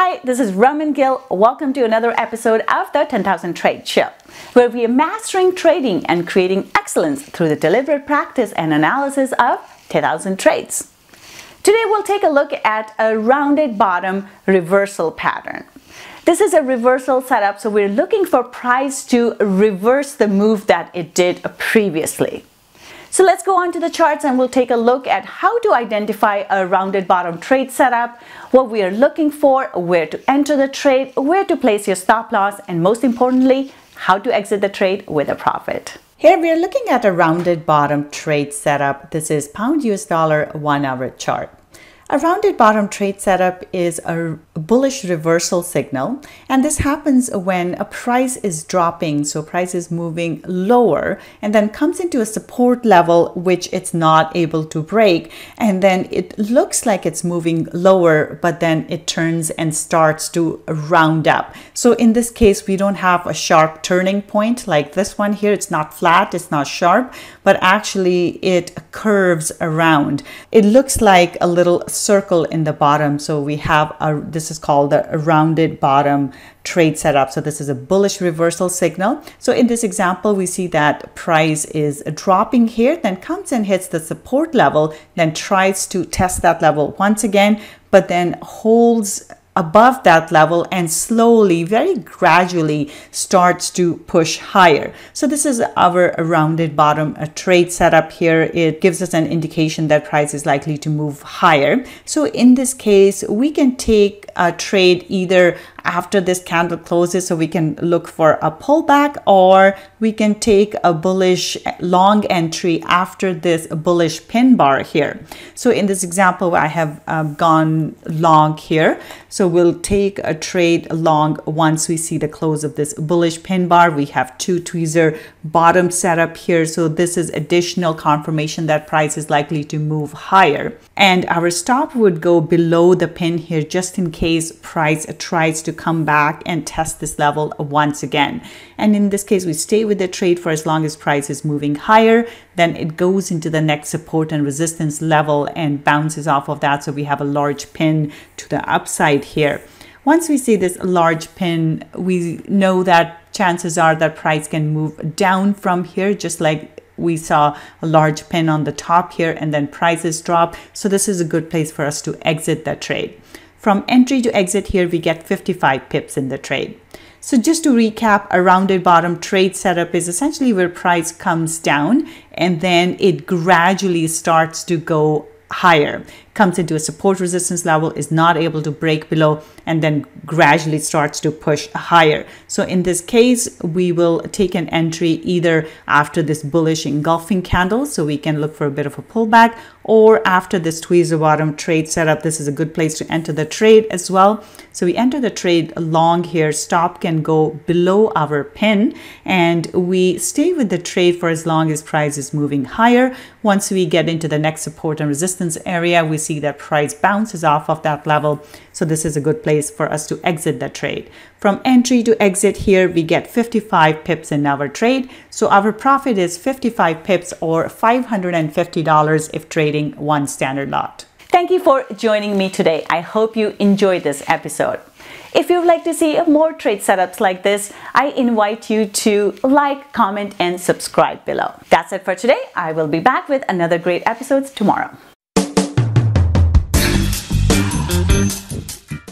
Hi, this is Raman Gill. Welcome to another episode of the 10,000 Trade Show, where we are mastering trading and creating excellence through the deliberate practice and analysis of 10,000 trades. Today we'll take a look at a rounded bottom reversal pattern. This is a reversal setup, so we're looking for price to reverse the move that it did previously. So let's go on to the charts and we'll take a look at how to identify a rounded bottom trade setup, what we are looking for, where to enter the trade, where to place your stop loss, and most importantly, how to exit the trade with a profit. Here we are looking at a rounded bottom trade setup. This is pound US dollar 1 hour chart. A rounded bottom trade setup is a bullish reversal signal, and this happens when a price is dropping, so price is moving lower and then comes into a support level which it's not able to break, and then it looks like it's moving lower, but then it turns and starts to round up. So in this case, we don't have a sharp turning point like this one here. It's not flat, it's not sharp, but actually it curves around. It looks like a little circle in the bottom. So we have this is called a rounded bottom trade setup. So this is a bullish reversal signal. So in this example, we see that price is dropping here, then comes and hits the support level, then tries to test that level once again, but then holds above that level and slowly, very gradually starts to push higher. So this is our rounded bottom trade setup here. It gives us an indication that price is likely to move higher. So in this case, we can take a trade either after this candle closes, so we can look for a pullback, or we can take a bullish long entry after this bullish pin bar here. So in this example, I have gone long here. So we'll take a trade long once we see the close of this bullish pin bar. We have two tweezer bottom setup here. So this is additional confirmation that price is likely to move higher. And our stop would go below the pin here just in case price tries to come back and test this level once again. And in this case, we stay with the trade for as long as price is moving higher. Then it goes into the next support and resistance level and bounces off of that. So we have a large pin to the upside here. Once we see this large pin, we know that chances are that price can move down from here, just like we saw a large pin on the top here, and then prices drop. So this is a good place for us to exit the trade. From entry to exit here, we get 55 pips in the trade. So just to recap, a rounded bottom trade setup is essentially where price comes down and then it gradually starts to go higher, comes into a support resistance level, is not able to break below, and then gradually starts to push higher. So in this case, we will take an entry either after this bullish engulfing candle, so we can look for a bit of a pullback, or after this tweezer bottom trade setup. This is a good place to enter the trade as well. So we enter the trade long here. Stop can go below our pin, and we stay with the trade for as long as price is moving higher. Once we get into the next support and resistance area, we see that price bounces off of that level. So this is a good place for us to exit the trade. From entry to exit here, we get 55 pips in our trade. So our profit is 55 pips or $550 if trading one standard lot. Thank you for joining me today. I hope you enjoyed this episode. If you'd like to see more trade setups like this, I invite you to like, comment, and subscribe below. That's it for today. I will be back with another great episode tomorrow.